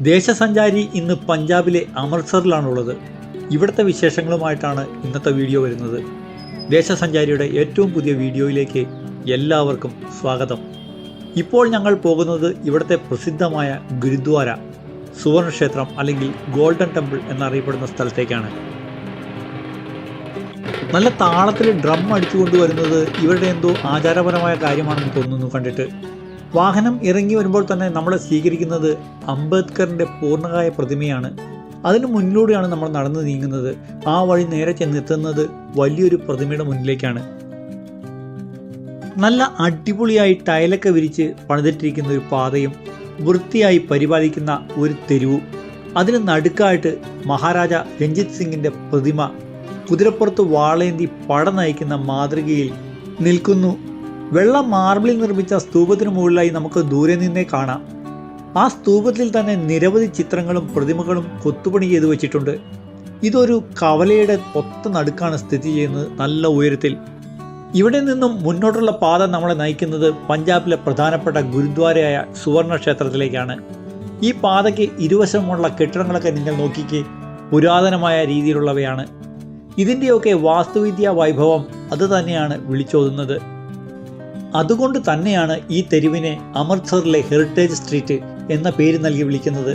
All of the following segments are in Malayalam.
ദേശസഞ്ചാരി ഇന്ന് പഞ്ചാബിലെ അമൃത്സറിലാണുള്ളത്. ഇവിടുത്തെ വിശേഷങ്ങളുമായിട്ടാണ് ഇന്നത്തെ വീഡിയോ വരുന്നത്. ദേശസഞ്ചാരിയുടെ ഏറ്റവും പുതിയ വീഡിയോയിലേക്ക് എല്ലാവർക്കും സ്വാഗതം. ഇപ്പോൾ ഞങ്ങൾ പോകുന്നത് ഇവിടുത്തെ പ്രസിദ്ധമായ ഗുരുദ്വാര, സുവർണക്ഷേത്രം അല്ലെങ്കിൽ ഗോൾഡൻ ടെമ്പിൾ എന്നറിയപ്പെടുന്ന സ്ഥലത്തേക്കാണ്. നല്ല താളത്തിൽ ഡ്രം അടിച്ചുകൊണ്ട് വരുന്നത് ഇവരുടെ എന്തോ ആചാരപരമായ കാര്യമാണെന്ന് തോന്നുന്നു കണ്ടിട്ട്. വാഹനം ഇറങ്ങി വരുമ്പോൾ തന്നെ നമ്മളെ സ്വീകരിക്കുന്നത് അംബേദ്കറിൻ്റെ പൂർണ്ണകായ പ്രതിമയാണ്. അതിന് മുന്നിലൂടെയാണ് നമ്മൾ നടന്നു നീങ്ങുന്നത്. ആ വഴി നേരെ ചെന്നെത്തുന്നത് വലിയൊരു പ്രതിമയുടെ മുന്നിലേക്കാണ്. നല്ല അടിപൊളിയായി ടൈലൊക്കെ വിരിച്ച് പണിതിട്ടിരിക്കുന്ന ഒരു പാതയും വൃത്തിയായി പരിപാലിക്കുന്ന ഒരു തെരുവും, അതിന് നടുക്കായിട്ട് മഹാരാജ രഞ്ജിത് സിംഗിൻ്റെ പ്രതിമ കുതിരപ്പുറത്ത് വാളേന്തി പട നയിക്കുന്ന മാതൃകയിൽ നിൽക്കുന്നു. വെള്ള മാർബിളിൽ നിർമ്മിച്ച സ്തൂപത്തിന് മുകളിലായി നമുക്ക് ദൂരെ നിന്നേ കാണാം. ആ സ്തൂപത്തിൽ തന്നെ നിരവധി ചിത്രങ്ങളും പ്രതിമകളും കൊത്തുപണി ചെയ്തു വെച്ചിട്ടുണ്ട്. ഇതൊരു കവലയുടെ ഒത്ത നടുക്കാണ് സ്ഥിതി ചെയ്യുന്നത്, നല്ല ഉയരത്തിൽ. ഇവിടെ നിന്നും മുന്നോട്ടുള്ള പാത നമ്മളെ നയിക്കുന്നത് പഞ്ചാബിലെ പ്രധാനപ്പെട്ട ഗുരുദ്വാരയായ സുവർണ ക്ഷേത്രത്തിലേക്കാണ്. ഈ പാതയ്ക്ക് ഇരുവശമുള്ള കെട്ടിടങ്ങളൊക്കെ നിങ്ങൾ നോക്കിക്കേ, പുരാതനമായ രീതിയിലുള്ളവയാണ്. ഇതിൻ്റെയൊക്കെ വാസ്തുവിദ്യാ വൈഭവം അത് തന്നെയാണ് വിളിച്ചോതുന്നത്. അതുകൊണ്ട് തന്നെയാണ് ഈ തെരുവിനെ അമൃത്സറിലെ ഹെറിറ്റേജ് സ്ട്രീറ്റ് എന്ന പേര് നൽകി വിളിക്കുന്നത്.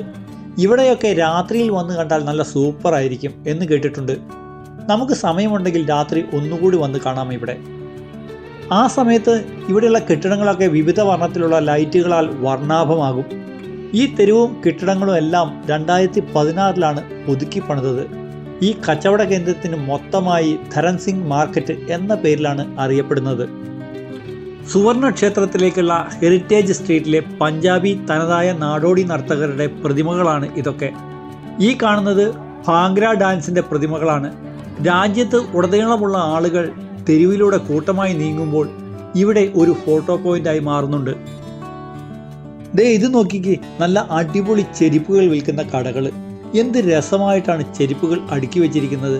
ഇവിടെയൊക്കെ രാത്രിയിൽ വന്ന് കണ്ടാൽ നല്ല സൂപ്പറായിരിക്കും എന്ന് കേട്ടിട്ടുണ്ട്. നമുക്ക് സമയമുണ്ടെങ്കിൽ രാത്രി ഒന്നുകൂടി വന്ന് കാണാം ഇവിടെ. ആ സമയത്ത് ഇവിടെയുള്ള കെട്ടിടങ്ങളൊക്കെ വിവിധ വർണ്ണത്തിലുള്ള ലൈറ്റുകളാൽ വർണ്ണാഭമാകും. ഈ തെരുവും കെട്ടിടങ്ങളും എല്ലാം 2016 പുതുക്കി പണിതത്. ഈ കച്ചവട കേന്ദ്രത്തിന് മൊത്തമായി ധരൺ സിംഗ് മാർക്കറ്റ് എന്ന പേരിലാണ് അറിയപ്പെടുന്നത്. സുവർണ ക്ഷേത്രത്തിലേക്കുള്ള ഹെറിറ്റേജ് സ്ട്രീറ്റിലെ പഞ്ചാബി തനതായ നാടോടി നർത്തകരുടെ പ്രതിമകളാണ് ഇതൊക്കെ. ഈ കാണുന്നത് ഭാംഗ്ര ഡാൻസിൻ്റെ പ്രതിമകളാണ്. രാജ്യത്ത് ഉടനീളമുള്ള ആളുകൾ തെരുവിലൂടെ കൂട്ടമായി നീങ്ങുമ്പോൾ ഇവിടെ ഒരു ഫോട്ടോ പോയിന്റായി മാറുന്നുണ്ട്. ഇത് നോക്കിക്കേ, നല്ല അടിപൊളി ചെരുപ്പുകൾ വിൽക്കുന്ന കടകൾ. എന്ത് രസമായിട്ടാണ് ചെരുപ്പുകൾ അടുക്കി വെച്ചിരിക്കുന്നത്.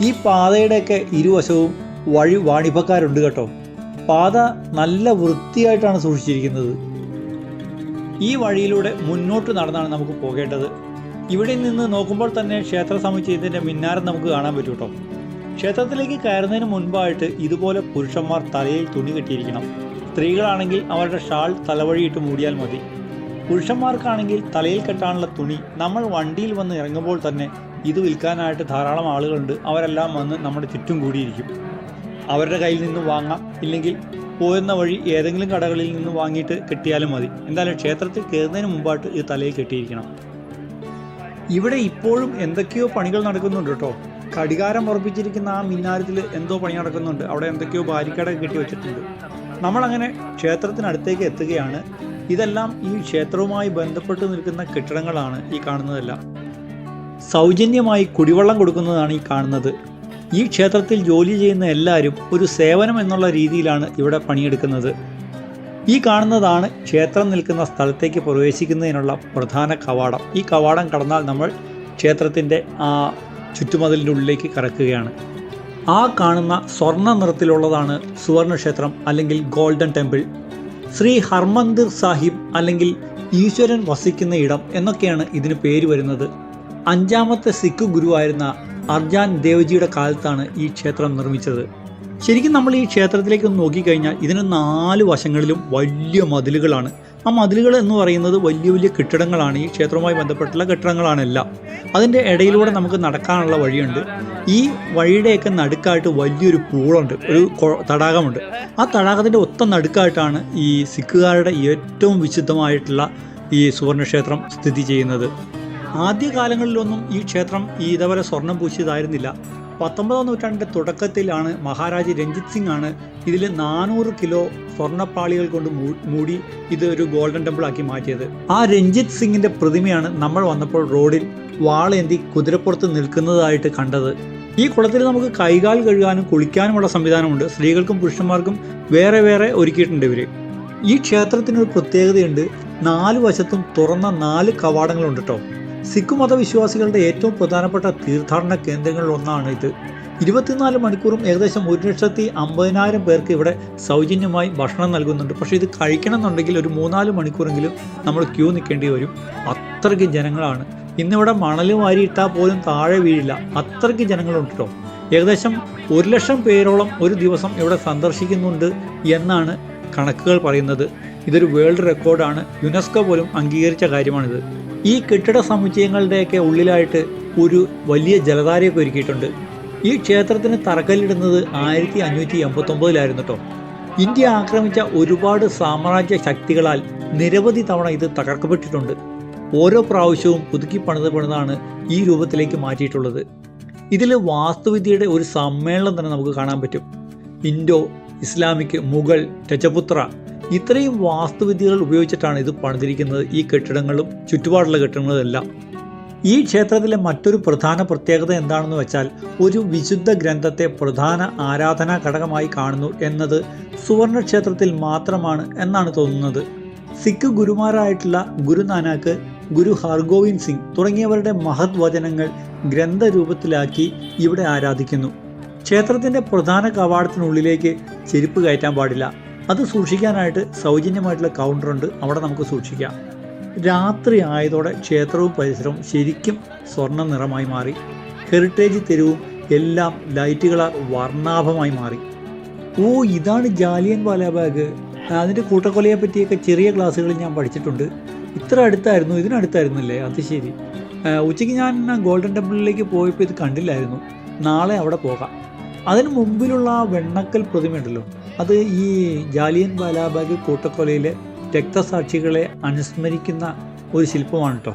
ഈ പാതയുടെയൊക്കെ ഇരുവശവും വാണിഭക്കാരുണ്ട് കേട്ടോ. പാത നല്ല വൃത്തിയായിട്ടാണ് സൂക്ഷിച്ചിരിക്കുന്നത്. ഈ വഴിയിലൂടെ മുന്നോട്ട് നടന്നാണ് നമുക്ക് പോകേണ്ടത്. ഇവിടെ നിന്ന് നോക്കുമ്പോൾ തന്നെ ക്ഷേത്ര സമുച്ചയത്തിൻ്റെ മിന്നാരം നമുക്ക് കാണാൻ പറ്റും കേട്ടോ. ക്ഷേത്രത്തിലേക്ക് കയറുന്നതിന് മുൻപായിട്ട് ഇതുപോലെ പുരുഷന്മാർ തലയിൽ തുണി കെട്ടിയിരിക്കണം. സ്ത്രീകളാണെങ്കിൽ അവരുടെ ഷാൾ തലവഴിയിട്ട് മൂടിയാൽ മതി. പുരുഷന്മാർക്കാണെങ്കിൽ തലയിൽ കെട്ടാനുള്ള തുണി നമ്മൾ വണ്ടിയിൽ വന്ന് ഇറങ്ങുമ്പോൾ തന്നെ ഇത് വിൽക്കാനായിട്ട് ധാരാളം ആളുകളുണ്ട്. അവരെല്ലാം വന്ന് നമ്മുടെ ചുറ്റും കൂടിയിരിക്കും. അവരുടെ കയ്യിൽ നിന്ന് വാങ്ങാം, ഇല്ലെങ്കിൽ പോകുന്ന വഴി ഏതെങ്കിലും കടകളിൽ നിന്ന് വാങ്ങിയിട്ട് കെട്ടിയാലും മതി. എന്തായാലും ക്ഷേത്രത്തിൽ കയറുന്നതിന് മുമ്പായിട്ട് ഇത് തലയിൽ കെട്ടിയിരിക്കണം. ഇവിടെ ഇപ്പോഴും എന്തൊക്കെയോ പണികൾ നടക്കുന്നുണ്ട് കേട്ടോ. ഘടികാരം ഉറപ്പിച്ചിരിക്കുന്ന ആ മിന്നാരത്തിൽ എന്തോ പണി നടക്കുന്നുണ്ട്. അവിടെ എന്തൊക്കെയോ ബാരിക്കേഡ് കെട്ടി വെച്ചിട്ടുണ്ട്. നമ്മളങ്ങനെ ക്ഷേത്രത്തിനടുത്തേക്ക് എത്തുകയാണ്. ഇതെല്ലാം ഈ ക്ഷേത്രവുമായി ബന്ധപ്പെട്ട് നിൽക്കുന്ന കെട്ടിടങ്ങളാണ് ഈ കാണുന്നതെല്ലാം. സൗജന്യമായി കുടിവെള്ളം കൊടുക്കുന്നതാണ് ഈ കാണുന്നത്. ഈ ക്ഷേത്രത്തിൽ ജോലി ചെയ്യുന്ന എല്ലാവരും ഒരു സേവനം എന്നുള്ള രീതിയിലാണ് ഇവിടെ പണിയെടുക്കുന്നത്. ഈ കാണുന്നതാണ് ക്ഷേത്രം നിൽക്കുന്ന സ്ഥലത്തേക്ക് പ്രവേശിക്കുന്നതിനുള്ള പ്രധാന കവാടം. ഈ കവാടം കടന്നാൽ നമ്മൾ ക്ഷേത്രത്തിൻ്റെ ആ ചുറ്റുമതിലിൻ്റെ ഉള്ളിലേക്ക് കടക്കുകയാണ്. ആ കാണുന്ന സ്വർണ്ണ നിറത്തിലുള്ളതാണ് സുവർണക്ഷേത്രം അല്ലെങ്കിൽ ഗോൾഡൻ ടെമ്പിൾ. ശ്രീ ഹർമന്ദിർ സാഹിബ് അല്ലെങ്കിൽ ഈശ്വരൻ വസിക്കുന്ന ഇടം എന്നൊക്കെയാണ് ഇതിന് പേര് വരുന്നത്. 5ാമത്തെ സിഖ് ഗുരുവായിരുന്ന അർജാൻ ദേവ്ജിയുടെ കാലത്താണ് ഈ ക്ഷേത്രം നിർമ്മിച്ചത്. ശരിക്കും നമ്മൾ ഈ ക്ഷേത്രത്തിലേക്ക് ഒന്ന് നോക്കിക്കഴിഞ്ഞാൽ ഇതിന് 4 വശങ്ങളിലും വലിയ മതിലുകളാണ്. ആ മതിലുകൾ എന്ന് പറയുന്നത് വലിയ വലിയ കെട്ടിടങ്ങളാണ്. ഈ ക്ഷേത്രവുമായി ബന്ധപ്പെട്ടുള്ള കെട്ടിടങ്ങളാണെല്ലാം. അതിൻ്റെ ഇടയിലൂടെ നമുക്ക് നടക്കാനുള്ള വഴിയുണ്ട്. ഈ വഴിയുടെയൊക്കെ നടുക്കായിട്ട് വലിയൊരു പൂളുണ്ട്, ഒരു തടാകമുണ്ട്. ആ തടാകത്തിൻ്റെ ഒത്ത നടുക്കായിട്ടാണ് ഈ സിഖുകാരുടെ ഏറ്റവും വിശുദ്ധമായിട്ടുള്ള ഈ സുവർണക്ഷേത്രം സ്ഥിതി ചെയ്യുന്നത്. ആദ്യകാലങ്ങളിലൊന്നും ഈ ക്ഷേത്രം ഇതേപോലെ സ്വർണം പൂശിയതായിരുന്നില്ല. 19ാം നൂറ്റാണ്ടിൻ്റെ തുടക്കത്തിലാണ് മഹാരാജ രഞ്ജിത് സിംഗ് ആണ് ഇതിൽ 400 കിലോ സ്വർണ്ണപ്പാളികൾ കൊണ്ട് മൂടി ഇത് ഒരു ഗോൾഡൻ ടെമ്പിൾ ആക്കി മാറ്റിയത്. ആ രഞ്ജിത് സിംഗിൻ്റെ പ്രതിമയാണ് നമ്മൾ വന്നപ്പോൾ റോഡിൽ വാളേന്തി കുതിരപ്പുറത്ത് നിൽക്കുന്നതായിട്ട് കണ്ടത്. ഈ കുളത്തിൽ നമുക്ക് കൈകാൽ കഴുകാനും കുളിക്കാനുമുള്ള സംവിധാനമുണ്ട്. സ്ത്രീകൾക്കും പുരുഷന്മാർക്കും വേറെ വേറെ ഒരുക്കിയിട്ടുണ്ട് ഇവർ. ഈ ക്ഷേത്രത്തിനൊരു പ്രത്യേകതയുണ്ട്. 4 വശത്തും തുറന്ന 4 കവാടങ്ങളുണ്ട് കേട്ടോ. സിഖ് മതവിശ്വാസികളുടെ ഏറ്റവും പ്രധാനപ്പെട്ട തീർത്ഥാടന കേന്ദ്രങ്ങളിൽ ഒന്നാണ് ഇത്. 24 മണിക്കൂറും ഏകദേശം 1,50,000 പേർക്ക് ഇവിടെ സൗജന്യമായി ഭക്ഷണം നൽകുന്നുണ്ട്. പക്ഷേ ഇത് കഴിക്കണം എന്നുണ്ടെങ്കിൽ ഒരു 3-4 മണിക്കൂറെങ്കിലും നമ്മൾ ക്യൂ നിൽക്കേണ്ടി വരും. അത്രയ്ക്ക് ജനങ്ങളാണ്. ഇന്നിവിടെ മണൽ വാരിയിട്ടാൽ പോലും താഴെ വീഴില്ല, അത്രയ്ക്ക് ജനങ്ങളുണ്ട് കേട്ടോ. ഏകദേശം 1,00,000 പേരോളം ഒരു ദിവസം ഇവിടെ സന്ദർശിക്കുന്നുണ്ട് എന്നാണ് കണക്കുകൾ പറയുന്നത്. ഇതൊരു വേൾഡ് റെക്കോർഡാണ്, യുനെസ്കോ പോലും അംഗീകരിച്ച കാര്യമാണിത്. ഈ കെട്ടിട സമുച്ചയങ്ങളുടെയൊക്കെ ഉള്ളിലായിട്ട് ഒരു വലിയ ജലധാരയൊക്കെ ഒരുക്കിയിട്ടുണ്ട്. ഈ ക്ഷേത്രത്തിന് തറക്കല്ലിടുന്നത് 1589 കേട്ടോ. ഇന്ത്യ ആക്രമിച്ച ഒരുപാട് സാമ്രാജ്യ ശക്തികളാൽ നിരവധി തവണ ഇത് തകർക്കപ്പെട്ടിട്ടുണ്ട്. ഓരോ പ്രാവശ്യവും പുതുക്കി പണിതാണ് ഈ രൂപത്തിലേക്ക് മാറ്റിയിട്ടുള്ളത്. ഇതിൽ വാസ്തുവിദ്യയുടെ ഒരു സമ്മേളനം തന്നെ നമുക്ക് കാണാൻ പറ്റും. ഇൻഡോ ഇസ്ലാമിക്, മുഗൾ, രജപുത്ര ഇത്രയും വാസ്തുവിദ്യകൾ ഉപയോഗിച്ചിട്ടാണ് ഇത് പണിതിരിക്കുന്നത്. ഈ കെട്ടിടങ്ങളും ചുറ്റുപാടുള്ള കെട്ടിടങ്ങളും എല്ലാം. ഈ ക്ഷേത്രത്തിലെ മറ്റൊരു പ്രധാന പ്രത്യേകത എന്താണെന്ന് വെച്ചാൽ ഒരു വിശുദ്ധ ഗ്രന്ഥത്തെ പ്രധാന ആരാധനാ ഘടകമായി കാണുന്നു എന്നത് സുവർണ ക്ഷേത്രത്തിൽ മാത്രമാണ് എന്നാണ് തോന്നുന്നത്. സിഖ് ഗുരുമാരായിട്ടുള്ള ഗുരുനാനാക്ക്, ഗുരു ഹർഗോവിന്ദ് സിംഗ് തുടങ്ങിയവരുടെ മഹത് വചനങ്ങൾ ഗ്രന്ഥരൂപത്തിലാക്കി ഇവിടെ ആരാധിക്കുന്നു. ക്ഷേത്രത്തിൻ്റെ പ്രധാന കവാടത്തിനുള്ളിലേക്ക് ചെരുപ്പ് കയറ്റാൻ പാടില്ല. അത് സൂക്ഷിക്കാനായിട്ട് സൗജന്യമായിട്ടുള്ള കൗണ്ടറുണ്ട്, അവിടെ നമുക്ക് സൂക്ഷിക്കാം. രാത്രി ആയതോടെ ക്ഷേത്രവും പരിസരവും ശരിക്കും സ്വർണ്ണ നിറമായി മാറി. ഹെറിറ്റേജ് തെരുവും എല്ലാം ലൈറ്റുകളാൽ വർണ്ണാഭമായി മാറി. ഓ, ഇതാണ് ജാലിയൻ വാലാബാഗ്. അതിൻ്റെ കൂട്ടക്കൊലയെ പറ്റിയൊക്കെ ചെറിയ ക്ലാസ്സുകളിൽ ഞാൻ പഠിച്ചിട്ടുണ്ട്. ഇത്ര അടുത്തായിരുന്നു, ഇതിനടുത്തായിരുന്നില്ലേ? അത് ശരി. ഉച്ചയ്ക്ക് ഞാൻ ഗോൾഡൻ ടെമ്പിളിലേക്ക് പോയപ്പോൾ ഇത് കണ്ടില്ലായിരുന്നു. നാളെ അവിടെ പോകാം. അതിന് മുമ്പിലുള്ള ആ വെണ്ണക്കൽ പ്രതിമയുണ്ടല്ലോ, അത് ഈ ജാലിയൻ വാലാബാഗ് കൂട്ടക്കൊലയിലെ രക്തസാക്ഷികളെ അനുസ്മരിക്കുന്ന ഒരു ശില്പമാണ് കേട്ടോ.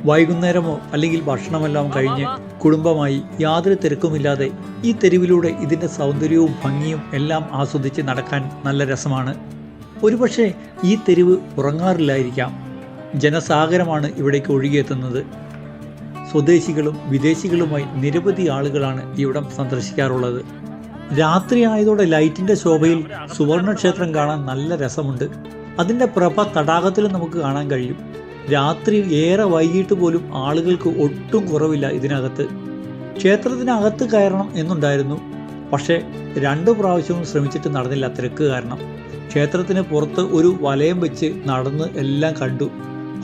വൈകുന്നേരമോ അല്ലെങ്കിൽ ഭക്ഷണമെല്ലാം കഴിഞ്ഞ് കുടുംബമായി യാതൊരു തിരക്കുമില്ലാതെ ഈ തെരുവിലൂടെ ഇതിൻ്റെ സൗന്ദര്യവും ഭംഗിയും എല്ലാം ആസ്വദിച്ച് നടക്കാൻ നല്ല രസമാണ്. ഒരുപക്ഷെ ഈ തെരുവ് ഉറങ്ങാറില്ലായിരിക്കാം. ജനസാഗരമാണ് ഇവിടേക്ക് ഒഴുകിയെത്തുന്നത്. സ്വദേശികളും വിദേശികളുമായി നിരവധി ആളുകളാണ് ഇവിടം സന്ദർശിക്കാറുള്ളത്. രാത്രി ആയതോടെ ലൈറ്റിൻ്റെ ശോഭയിൽ സുവർണക്ഷേത്രം കാണാൻ നല്ല രസമുണ്ട്. അതിൻ്റെ പ്രഭ തടാകത്തിൽ നമുക്ക് കാണാൻ കഴിയും. രാത്രി ഏറെ വൈകിട്ട് പോലും ആളുകൾക്ക് ഒട്ടും കുറവില്ല ഇതിനകത്ത്. ക്ഷേത്രത്തിനകത്ത് കയറണം എന്നുണ്ടായിരുന്നു, പക്ഷേ 2 പ്രാവശ്യവും ശ്രമിച്ചിട്ട് നടന്നില്ല, തിരക്ക് കാരണം. ക്ഷേത്രത്തിന് പുറത്ത് ഒരു വലയം വെച്ച് നടന്ന് എല്ലാം കണ്ടു.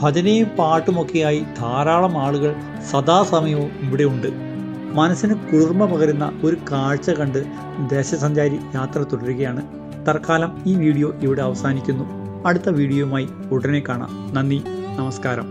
ഭജനയും പാട്ടുമൊക്കെയായി ധാരാളം ആളുകൾ സദാസമയവും ഇവിടെ ഉണ്ട്. മനസ്സിന് കുളിർമ പകരുന്ന ഒരു കാഴ്ച കണ്ട് ദേശസഞ്ചാരി യാത്ര തുടരുകയാണ്. തൽക്കാലം ഈ വീഡിയോ ഇവിടെ അവസാനിക്കുന്നു. അടുത്ത വീഡിയോയുമായി ഉടനെ കാണാം. നന്ദി, നമസ്കാരം.